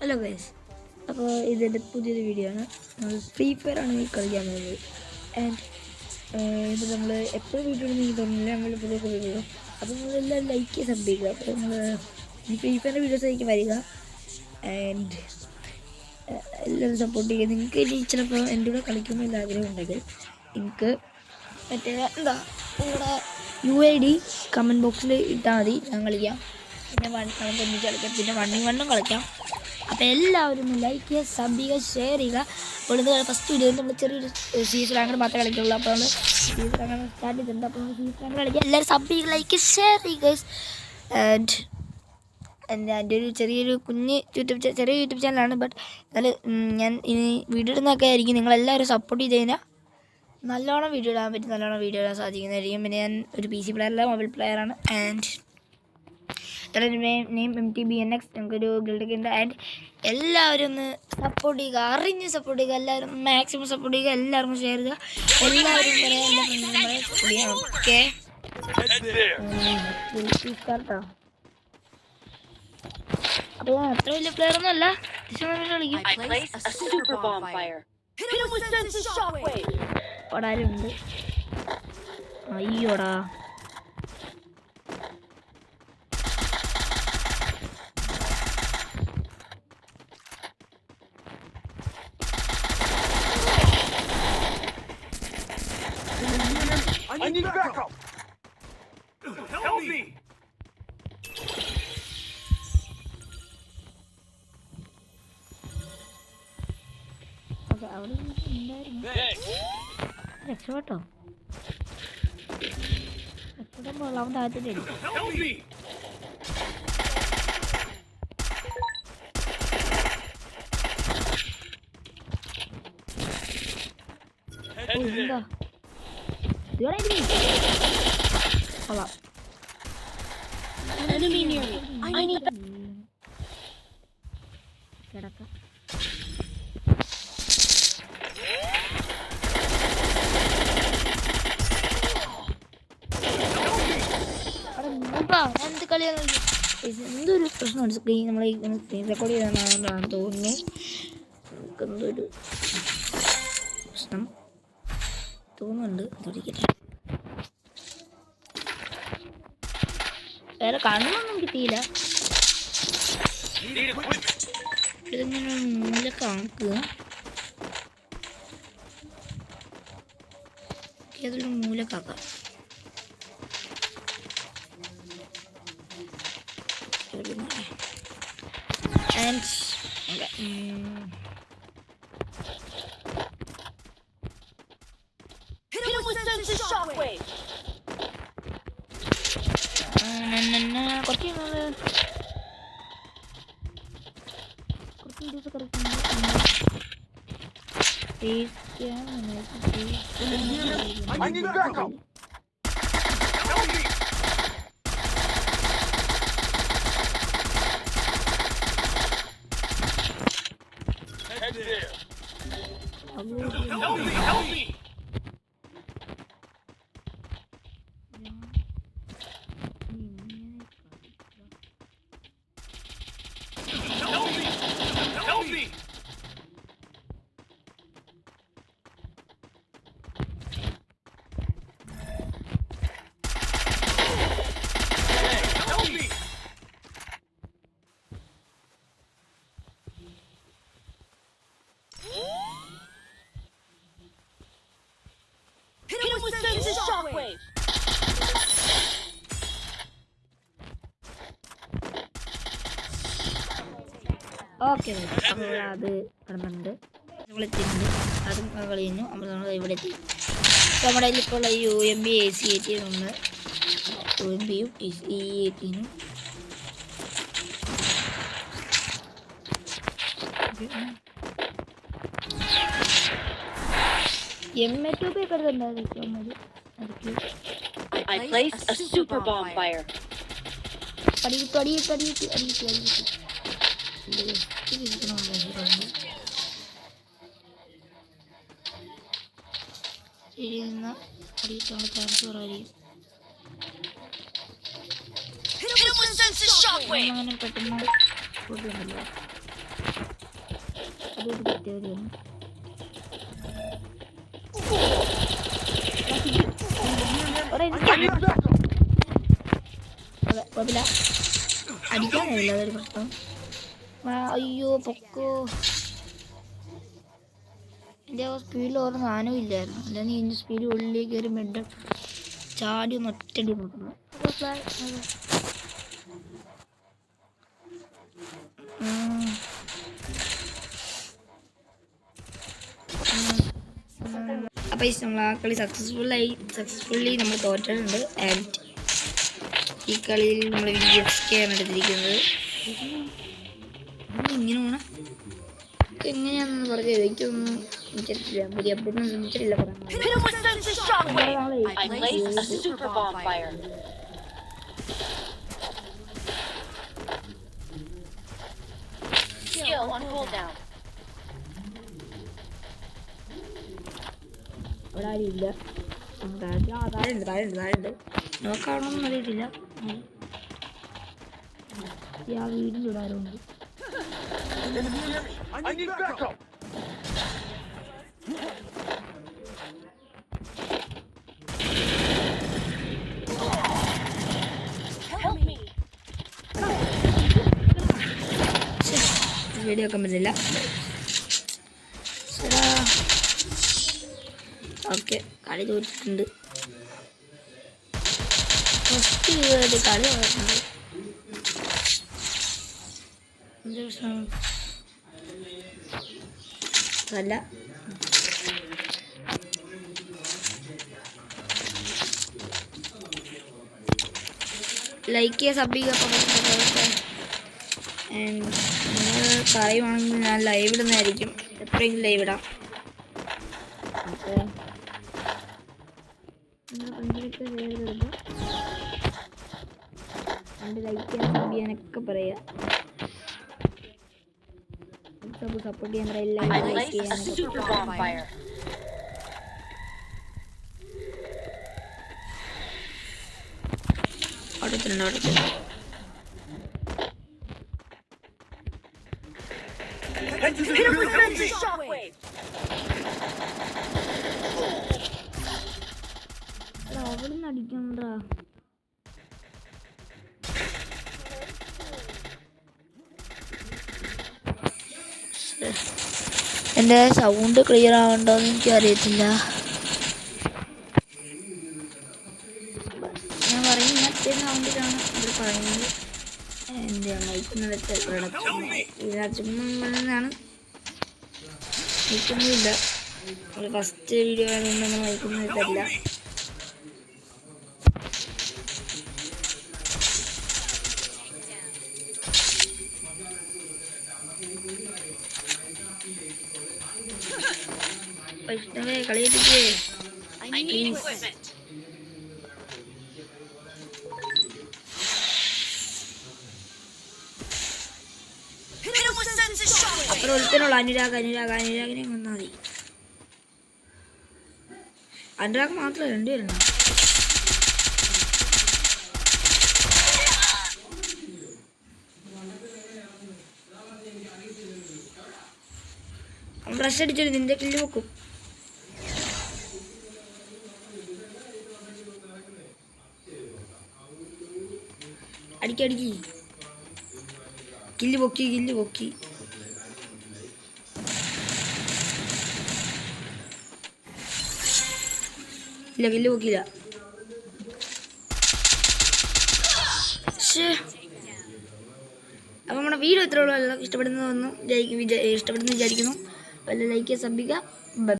Hello guys, അപ്പോൾ ഇതെൻ്റെ പുതിയൊരു വീഡിയോ ആണ്. നമ്മൾ ഫ്രീ ഫയർ ആണ് കളിക്കാൻ പോകുന്നത്. ആൻഡ് ഇത് നമ്മൾ എപ്പോഴും വീഡിയോ ഇടുന്നെങ്കിൽ തോന്നുന്നില്ല, നമ്മൾ പുതിയ വീഡിയോ. അപ്പോൾ നമ്മളെല്ലാം ലൈക്ക് സബ് ചെയ്യുക. അപ്പോൾ നമ്മൾ ഈ ഫ്രീ ഫയറിൻ്റെ വീഡിയോസിലേക്ക് വരിക. ആൻഡ് എല്ലാവരും സപ്പോർട്ട് ചെയ്യുക. നിങ്ങൾക്ക് ഇനി ചിലപ്പോൾ എൻ്റെ കൂടെ കളിക്കുമ്പോൾ ആഗ്രഹം ഉണ്ടെങ്കിൽ നിങ്ങൾക്ക് മറ്റേ എന്താ നിങ്ങളുടെ UID കമൻറ്റ് ബോക്സിൽ ഇട്ടാൽ മതി, ഞാൻ കളിക്കാം. പിന്നെ നമുക്ക് ഒന്നിച്ച് കളിക്കാം, പിന്നെ 1v1 കളിക്കാം. അപ്പോൾ എല്ലാവരും ലൈക്ക് ചെയ്യുക, സബ് ചെയ്യുക, ഷെയർ ചെയ്യുക. അപ്പോൾ ഇത് ഫസ്റ്റ് വീഡിയോ നമ്മൾ ചെറിയൊരു സീസൺ അങ്ങനെ മാത്രമേ കളിക്കുള്ളൂ. അപ്പോൾ നമ്മൾ സീസൺ അങ്ങനെ സ്റ്റാർട്ട് ചെയ്തിട്ടുണ്ട്. അപ്പോൾ നമ്മൾ സീസൺ അങ്ങനെ കളിക്കുക. എല്ലാവരും സബ് ചെയ്യുക, ലൈക്ക് ഷെയർ ചെയ്യുക. ആൻഡ് എൻ്റെ ഒരു ചെറിയൊരു ചെറിയ യൂട്യൂബ് ചാനലാണ്. ബട്ട് എന്നാലും ഞാൻ ഇനി വീഡിയോ ഇടുന്നതൊക്കെ ആയിരിക്കും. നിങ്ങളെല്ലാവരും സപ്പോർട്ട് ചെയ്ത് കഴിഞ്ഞാൽ നല്ലോണം വീഡിയോ ഇടാൻ പറ്റും, നല്ലോണം വീഡിയോ ഇടാൻ സാധിക്കുന്നതായിരിക്കും. പിന്നെ ഞാൻ ഒരു PC പ്ലെയറല്ല, മൊബൈൽ പ്ലെയറാണ്. ആൻഡ് നെയിം MTBNX, ഞങ്ങൾക്കൊരു ഗിൽഡൊക്കെ ഉണ്ട്. ആൻഡ് എല്ലാവരും ഒന്ന് സപ്പോർട്ട് ചെയ്യുക, അറിഞ്ഞ് സപ്പോർട്ട് ചെയ്യുക. എല്ലാവരും മാക്സിമം സപ്പോർട്ട് ചെയ്യുക, എല്ലാവർക്കും ഷെയർ ചെയ്യുക. എല്ലാവരും പറയാം, എല്ലാ ഫ്രണ്ട്സിനും പറയാം, സപ്പോർട്ട് ചെയ്യാം. ഓക്കെ, അപ്പോൾ ഞാൻ അത്ര വലിയ പ്ലെയർ ഒന്നും അല്ല, കളിക്കും. ഓടാരുണ്ട്. അയ്യോടാ, I need backup! Help me! Okay, അവിടെ രക്ഷപ്പെട്ടോ? രക്ഷപ്പെടുമ്പോൾ അവൻ താഴത്തിട്ട് എന്താ കൊള്ളാം. കിടക്ക എന്ത് കളിയാണ്? എന്തൊരു പ്രശ്നമുണ്ട് സ്ക്രീൻ, നമ്മൾ സ്ക്രീൻ റെക്കോർഡ് ചെയ്താണെന്നാണ് തോന്നുന്നു. നമുക്കെന്തൊരു പ്രശ്നം തോന്നുന്നുണ്ട്. തൊടിക്കട്ടെ, വേറെ കണ്ണൊന്നും കിട്ടിയില്ല. ഇതിങ്ങനെ മൂലൊക്കെ ആക്കുക, ഏതൊരു മൂലക്കാക്കാം. ആൻഡ് കുറച്ച് വീഡിയോസ് കളിക്കുമ്പോൾ I need backup! Help me! Head there! Help me! Help me! Help me! Help me! Hit him with Sensor Shockwave! Okay, അപ്പോൾ അത് കിടന്നുണ്ട്, നമ്മളെത്തിയിട്ടുണ്ട്. അതും കളി കഴിഞ്ഞു. നമ്മൾ ഇവിടെ എത്തി. നമ്മുടെ കയ്യിൽ ഇപ്പോൾ UMP AC-18 ഉണ്ട്. UMP-യും E18-ഉം M2 ഒക്കെ എടുത്തിട്ടുണ്ടായിരുന്നു. I placed a super bonfire. അടിയിട്ട് ചാൻസ് കുറവായിരിക്കും. Hit him with Sensor Shockwave! അങ്ങനെ പെട്ടെന്ന് കൂട്ടുണ്ടല്ലോ. അതൊരു പ്രത്യേകതയാണ്. കുഴപ്പമില്ല, അടിക്കാൻ കഴിയില്ല, അതൊരു പ്രശ്നം. അയ്യോ പൊക്കോ, എൻ്റെ സ്പീഡിൽ ഓരോ സാധനവും ഇല്ലായിരുന്നു. അല്ലെങ്കിൽ എൻ്റെ സ്പീഡ് ഉള്ളിലേക്ക് കയറി മെഡ് ചാടി ഒന്ന് ഒറ്റടി നോക്കുന്നു. അപ്പോൾ നമ്മൾ ആ കളി സക്സസ്ഫുള്ളി നമ്മൾ തോറ്റിട്ടുണ്ട്. ആൻഡ് ഈ കളിയിൽ നമ്മൾ VXK ആണ് എടുത്തിരിക്കുന്നത്. ഇങ്ങനെ വേണം എങ്ങനെയാണെന്ന് പറഞ്ഞത് എനിക്കൊന്നും എനിക്കറിയില്ല. പുതിയ അപ്ഡേറ്റ് എനിക്കറിയില്ല പറയാൻ. Hit him with sense of shockwave. I placed a super bonfire. Skill on cooldown. ഇവിടെ ആരും ഇല്ല. താഴെയുണ്ട് നോക്കാവണമെന്ന് അറിയത്തില്ല. ആ വീടിൻ്റെ ഇവിടെ ആരും ഉണ്ട്. I need backup. Help me. Video ഒക്കെ പറ്റില്ല. ഓക്കെ, കളി തോറ്റിട്ടുണ്ട്. ഫസ്റ്റ് കളി തോന്നിട്ടുണ്ട്. എന്ത് പ്രശ്നം അല്ല. ലൈക്ക് ചെയ്യുക, സബ് ചെയ്യുക. നിങ്ങൾ പറയുവാണെങ്കിൽ ഞാൻ ലൈവ് ഇടുന്നതായിരിക്കും. എപ്പോഴെങ്കിലും ലൈവ് ഇടാം. ഓക്കെ, നിങ്ങളുടെ ഫ്രണ്ട്സിനൊക്കെ ഷെയർ ചെയ്യുമ്പോൾ ലൈക്ക് ചെയ്യാൻ സബ് ചെയ്യാനൊക്കെ പറയുക. സപ്പോർട്ട് ചെയ്യാൻ I placed a super bonfire. ഓടത്തിലുണ്ട്. Hit him with sense of shockwave. അവിടെ നിന്ന് അടിക്കണ്ടാ. എൻ്റെ സൗണ്ട് ക്ലിയർ ആവണ്ടോന്ന് എനിക്കറിയത്തില്ല. ഞാൻ പറയുന്ന മറ്റേ സൗണ്ടിലാണ് ഇത് പറയുന്നത്. എൻ്റെ മൈക്കുന്ന ചുമ്മാണ് മൈക്കൊന്നുമില്ല. ഫസ്റ്റ് വീഡിയോ ആയതുകൊണ്ട് നമ്മൾ മൈക്കൊന്നും തരില്ല. കളിയിപ്പിക്കേ അപ്പുറം ഒരുത്തനുള്ള അനുരാഗിനെ വന്നാൽ മതി. അനുരാഗ് മാത്രമല്ല, രണ്ടുപേരുണ്ടോ? ബ്രഷ് അടിച്ചൊരു നിന്റെ കില്ല് വെക്കും. അടിക്കി കില്ല് പൊക്കി. ഇല്ല, കില്ല് പൊക്കിയില്ല. അപ്പം നമ്മുടെ വീഡിയോ ഇത്രയുള്ളൂ. ഇഷ്ടപ്പെടുന്ന വിചാരിക്കുന്നു. വല്ല ലൈക്ക് സബ് ചെയ്യുക.